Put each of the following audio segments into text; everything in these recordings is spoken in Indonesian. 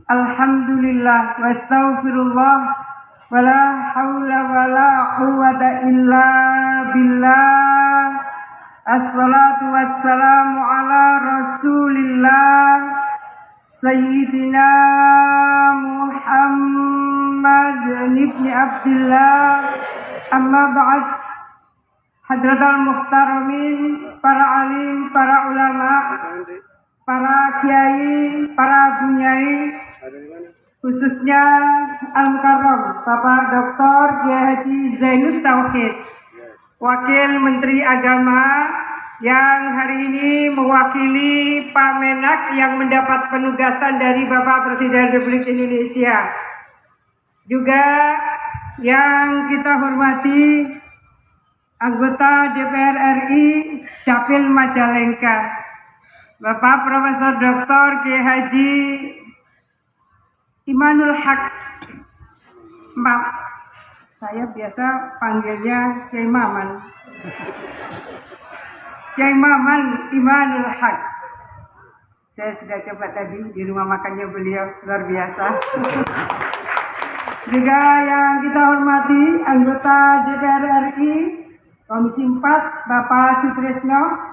Alhamdulillah wa astaghfirullah wa la hawla wa la quwwata illa billah. Assalatu wassalamu ala rasulillah Sayyidina Muhammad ibn Abdullah. Amma ba'd. Hadratal muhtaramin, para alim, para ulama, para kiai, para bunyai, khususnya Al-Mukarram Bapak Dr. Kiai Haji Zainud Tauhid, Wakil Menteri Agama yang hari ini mewakili Pak Menak yang mendapat penugasan dari Bapak Presiden Republik Indonesia. Juga yang kita hormati anggota DPR RI Dapil Majalengka, Bapak Profesor Dr. Kiai Haji Imanul Haq. Maaf, saya biasa panggilnya Kiai Maman. Kiai Maman Imanul Haq. Saya sudah coba tadi di rumah makannya beliau, luar biasa. Juga yang kita hormati anggota DPR RI Komisi 4 Bapak Sutrisno.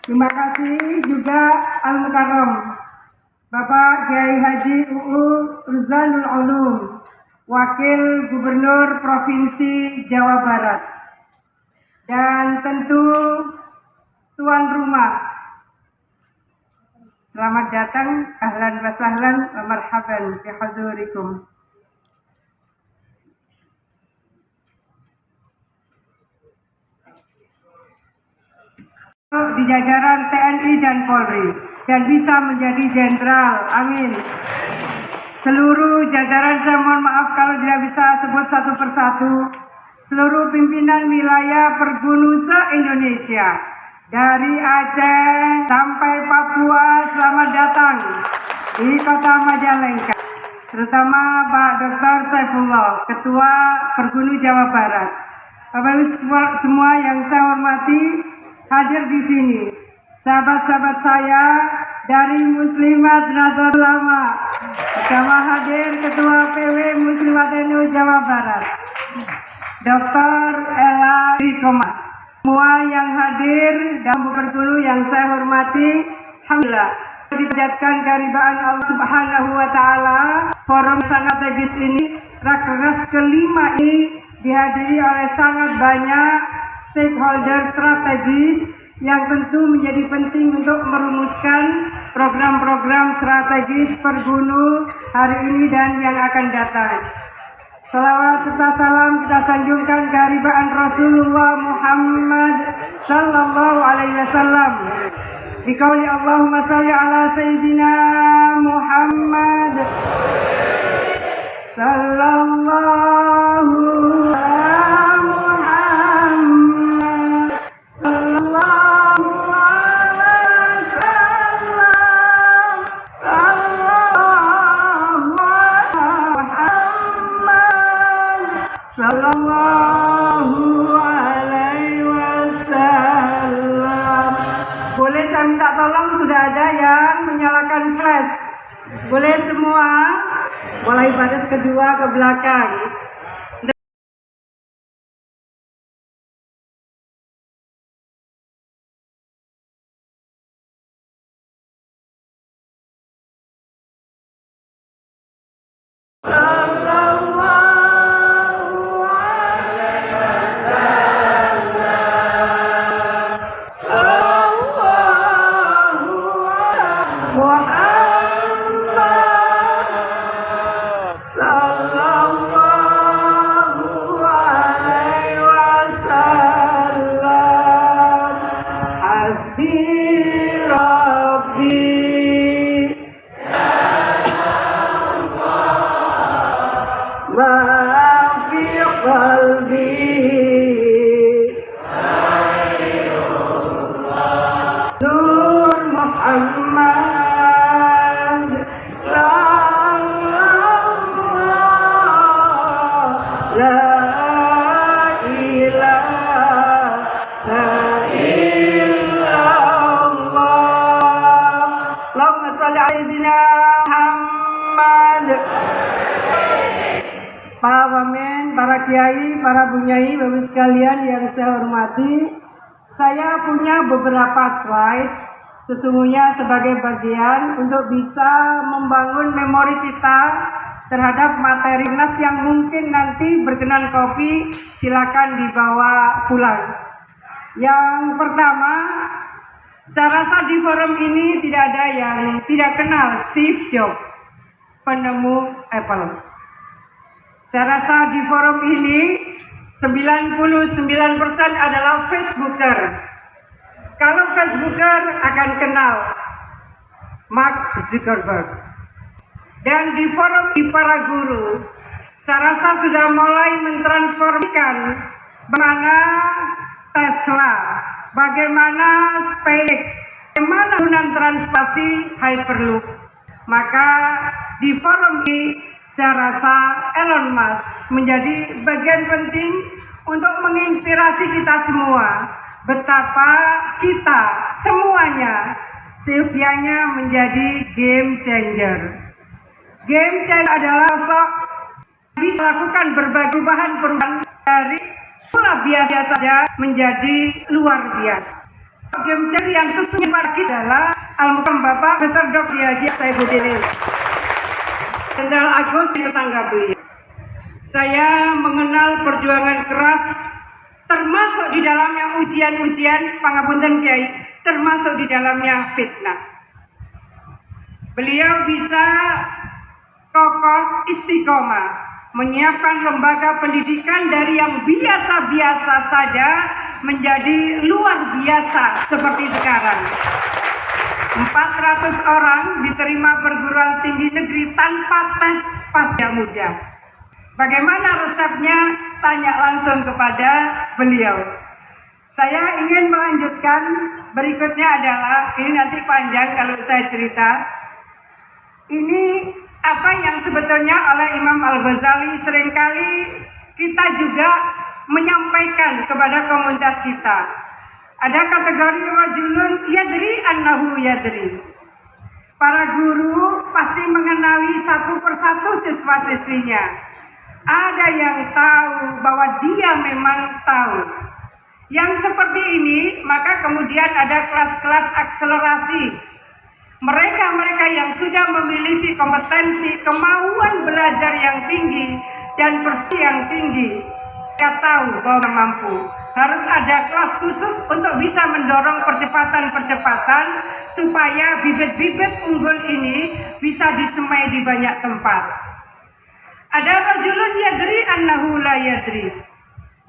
Terima kasih juga Al-Mukarram Bapak Kiai Haji UU Ruzanul Ulum, Wakil Gubernur Provinsi Jawa Barat. Dan tentu tuan rumah, selamat datang, ahlan wa sahlan wa marhaban bihadurikum. Di jajaran TNI dan Polri dan bisa menjadi jenderal, amin. Seluruh jajaran, saya mohon maaf kalau tidak bisa sebut satu persatu. Seluruh pimpinan wilayah Pergunu se-Indonesia dari Aceh sampai Papua, selamat datang di Kota Majalengka. Terutama Pak Dr. Saifullah, Ketua Pergunu Jawa Barat. Bapak Ibu semua yang saya hormati, hadir di sini sahabat-sahabat saya dari Muslimat Nahdlatul Ulama, bersama hadir Ketua PW Muslimat NU Jawa Barat, Dr. Ella Rikoma. Semua yang hadir dan Pergunu yang saya hormati, alhamdulillah dipanjatkan keridhaan Allah Subhanahu wa taala. Forum sangat strategis ini, Rakernas kelima ini dihadiri oleh sangat banyak stakeholder strategis yang tentu menjadi penting untuk merumuskan program-program strategis Pergunu hari ini dan yang akan datang. Salawat serta salam kita sanjungkan keharibaan Rasulullah Muhammad sallallahu alaihi wasallam. Biqauli Allahumma salli ala Sayyidina Muhammad sallallahu Sallallahu alaihi wasallam. Boleh saya minta tolong, sudah ada yang menyalakan flash? Boleh semua? Mulai baris kedua ke belakang. Nur Muhammad sallallahu la ilaha illallah. Pak Wamen, para kiai, para bunyai, bapak sekalian yang saya hormati, saya punya beberapa slide sesungguhnya sebagai bagian untuk bisa membangun memori kita terhadap materi nas yang mungkin nanti berkenan kopi, silakan dibawa pulang. Yang pertama, saya rasa di forum ini tidak ada yang tidak kenal Steve Jobs, penemu Apple. Saya rasa di forum ini 99% adalah Facebooker. Kalau Facebooker akan kenal Mark Zuckerberg. Dan di forum di para guru, saya rasa sudah mulai mentransformasikan bagaimana Tesla, bagaimana SpaceX, bagaimana penggunaan transportasi Hyperloop. Maka di forum ini saya rasa Elon Musk menjadi bagian penting untuk menginspirasi kita semua betapa kita semuanya seukianya menjadi game changer. Game changer adalah sosok bisa lakukan berbagai perubahan dari pola biasa saja menjadi luar biasa. Game changer yang sesungguhnya adalah Al-Mukarram Bapak Besar Dr. Haji Saifuddin Jenderal Agus tetangga beliau. Saya mengenal perjuangan keras, termasuk di dalamnya ujian-ujian, pangapunten Kiai, termasuk di dalamnya fitnah. Beliau bisa kokoh istiqomah, menyiapkan lembaga pendidikan dari yang biasa-biasa saja menjadi luar biasa seperti sekarang. 400 orang diterima perguruan tinggi negeri tanpa tes pasca muda. Bagaimana resepnya? Tanya langsung kepada beliau. Saya ingin melanjutkan, berikutnya adalah, ini nanti panjang kalau saya cerita. Ini apa yang sebetulnya oleh Imam Al-Ghazali seringkali kita juga menyampaikan kepada komunitas kita. Ada kategori rajulun yadri annahu yadri. Para guru pasti mengenali satu persatu siswa-siswinya. Ada yang tahu bahwa dia memang tahu. Yang seperti ini, maka kemudian ada kelas-kelas akselerasi. Mereka-mereka yang sudah memiliki kompetensi, kemauan belajar yang tinggi, dan persi yang tinggi, dia tahu bahwa mampu. Harus ada kelas khusus untuk bisa mendorong percepatan-percepatan supaya bibit-bibit unggul ini bisa disemai di banyak tempat. Ada rajulun yadri annahu la yadri.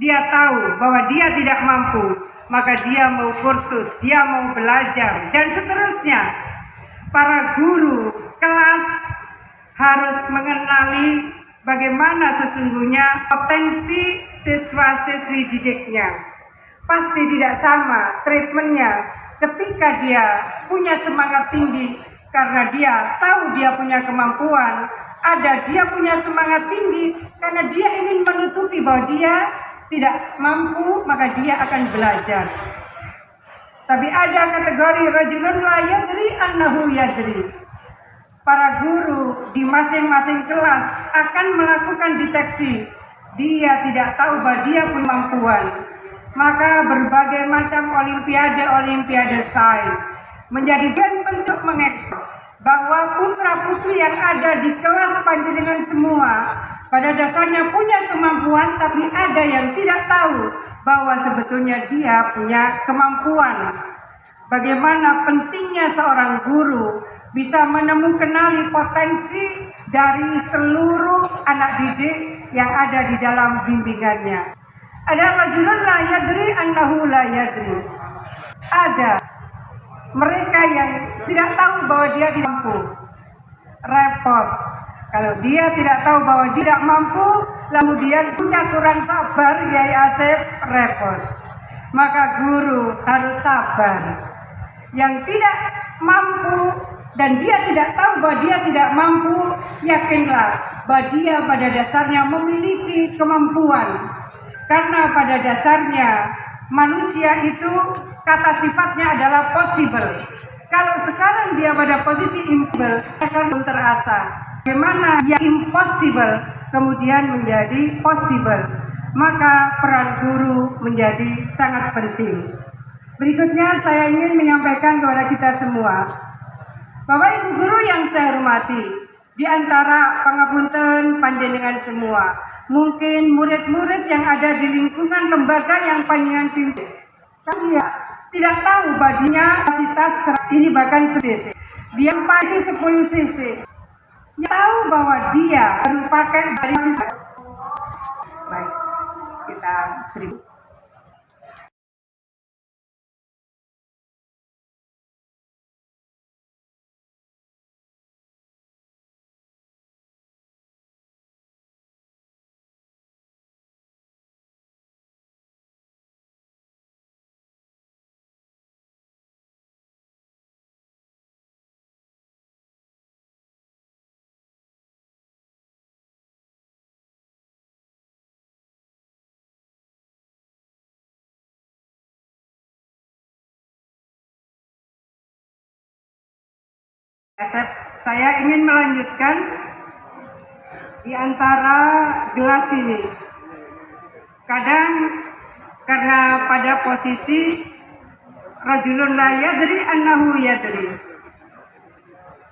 Dia tahu bahwa dia tidak mampu, maka dia mau kursus, dia mau belajar, dan seterusnya. Para guru kelas harus mengenali bagaimana sesungguhnya potensi siswa-siswi didiknya. Pasti tidak sama treatmentnya ketika dia punya semangat tinggi karena dia tahu dia punya kemampuan. Ada dia punya semangat tinggi karena dia ingin menutupi bahwa dia tidak mampu, maka dia akan belajar. Tapi ada kategori rajulun la yadri annahu yadri. Para guru di masing-masing kelas akan melakukan deteksi. Dia tidak tahu bahwa dia punya kemampuan. Maka berbagai macam olimpiade sains menjadi bentuk mengekspor bahwa putra-putri yang ada di kelas panjenengan semua pada dasarnya punya kemampuan, tapi ada yang tidak tahu bahwa sebetulnya dia punya kemampuan. Bagaimana pentingnya seorang guru bisa menemukan potensi dari seluruh anak didik yang ada di dalam bimbingannya. Ada rajulun la yadri annahu la yadri. Ada mereka yang tidak tahu bahwa dia tidak mampu. Repot. Kalau dia tidak tahu bahwa dia tidak mampu, kemudian punya kurang sabar, Yai Asep, repot. Maka guru harus sabar. Yang tidak mampu dan dia tidak tahu bahwa dia tidak mampu, yakinlah bahwa dia pada dasarnya memiliki kemampuan. Karena pada dasarnya manusia itu kata sifatnya adalah possible. Kalau sekarang dia pada posisi impossible, akan terasa. bagaimana yang impossible kemudian menjadi possible, maka peran guru menjadi sangat penting. Berikutnya saya ingin menyampaikan kepada kita semua, Bapak Ibu guru yang saya hormati, di antara pangapunten panjenengan semua, mungkin murid-murid yang ada di lingkungan lembaga yang panjenengan pimpin, kalian tidak tahu baginya kapasitas ini bahkan cc. Dia pakai 10 cc. Dia tahu bahwa dia baru pakai dari situ. Baik, kita beri. Saya ingin melanjutkan di antara gelas ini. Kadang karena pada posisi rajulun la yadri annahu yadri.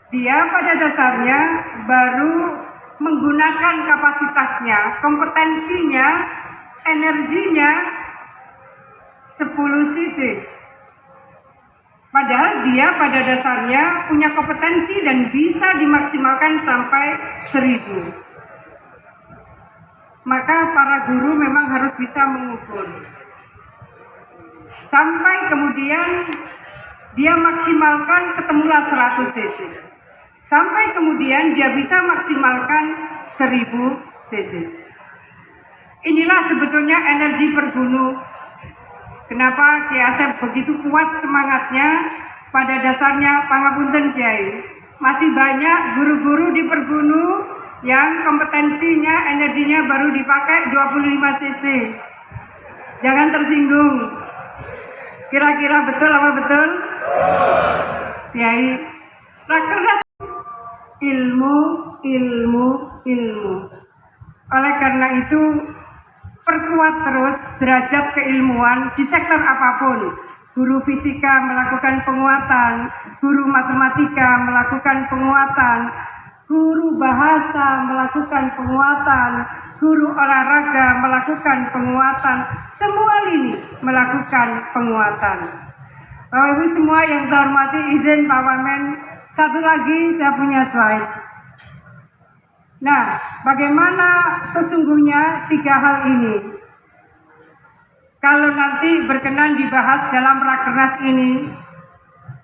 Dia pada dasarnya baru menggunakan kapasitasnya, kompetensinya, energinya 10 cc. Padahal dia pada dasarnya punya kompetensi dan bisa dimaksimalkan sampai 1000. Maka para guru memang harus bisa mengukur. Sampai kemudian dia maksimalkan ketemulah 100 cc. Sampai kemudian dia bisa maksimalkan 1000 cc. Inilah sebetulnya energi pergunu. Kenapa Kiai Asep begitu kuat semangatnya? Pada dasarnya pangapunten Kiai, masih banyak guru-guru di pergunu yang kompetensinya, energinya baru dipakai 25 cc. Jangan tersinggung. Kira-kira betul apa betul? Kiai, rakernas ilmu. Oleh karena itu, perkuat terus derajat keilmuan di sektor apapun. Guru fisika melakukan penguatan, guru matematika melakukan penguatan, guru bahasa melakukan penguatan, guru olahraga melakukan penguatan, semua lini melakukan penguatan. Bapak Ibu semua yang saya hormati, izin Pak Wamen, satu lagi saya punya slide. Nah, bagaimana sesungguhnya 3 hal ini? Kalau nanti berkenan dibahas dalam rakernas ini,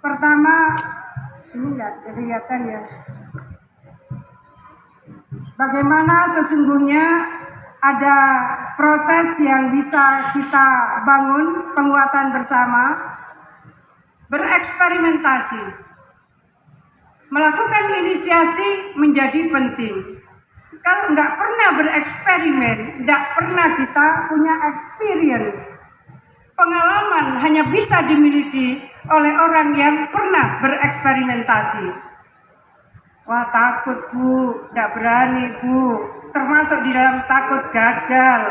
pertama, ini enggak kelihatan ya. Bagaimana sesungguhnya ada proses yang bisa kita bangun penguatan bersama, bereksperimentasi, melakukan inisiasi menjadi penting. Kalau nggak pernah bereksperimen, nggak pernah kita punya experience. Pengalaman hanya bisa dimiliki oleh orang yang pernah bereksperimentasi. Wah takut Bu, nggak berani Bu, termasuk di dalam takut gagal.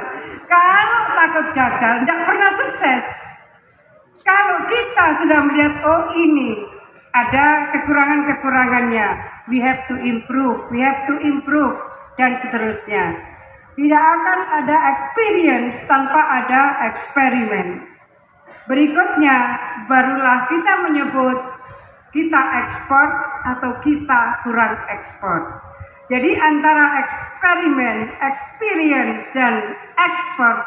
Kalau takut gagal, nggak pernah sukses. Kalau kita sudah melihat, oh ini ada kekurangan-kekurangannya, we have to improve, dan seterusnya. Tidak akan ada experience tanpa ada eksperimen. Berikutnya, barulah kita menyebut kita ekspor atau kita kurang ekspor. Jadi antara eksperimen, experience, dan ekspor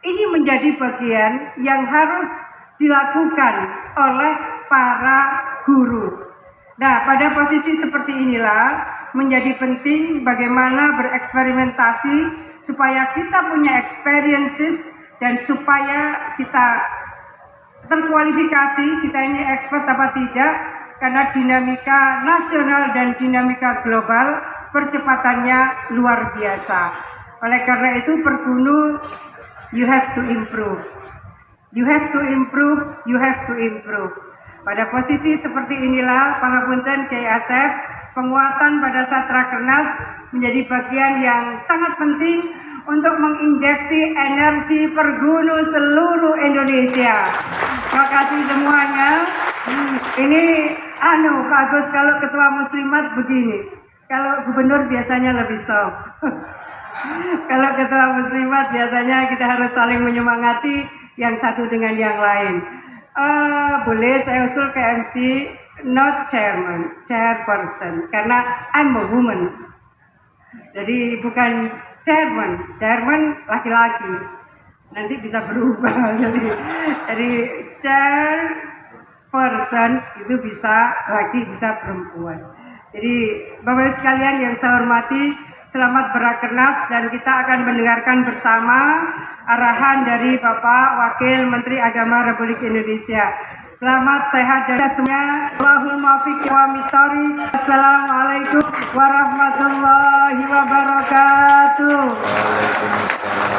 ini menjadi bagian yang harus dilakukan oleh para guru. Nah, pada posisi seperti inilah menjadi penting bagaimana bereksperimentasi supaya kita punya experiences dan supaya kita terkualifikasi, kita ini expert apa tidak, karena dinamika nasional dan dinamika global percepatannya luar biasa. Oleh karena itu pergunu, you have to improve. Pada posisi seperti inilah, pangapunten Kiai Asep, Penguatan pada saat Rakernas menjadi bagian yang sangat penting untuk menginjeksi energi pergunu seluruh Indonesia. Terima kasih semuanya. Ini bagus kalau ketua muslimat begini. Kalau gubernur biasanya lebih soft. Kalau ketua muslimat biasanya kita harus saling menyemangati yang satu dengan yang lain. Boleh saya usul ke MC, not chairman, chairperson, karena I'm a woman. Jadi bukan chairman laki-laki. Nanti bisa berubah. Jadi chairperson itu bisa laki, bisa perempuan. Jadi Bapak Ibu sekalian yang saya hormati, selamat berakernas dan kita akan mendengarkan bersama arahan dari Bapak Wakil Menteri Agama Republik Indonesia. Selamat sehat dan semuanya. Allahul muwaffiq wa mitari. Assalamualaikum warahmatullahi wabarakatuh. Waalaikumsalam.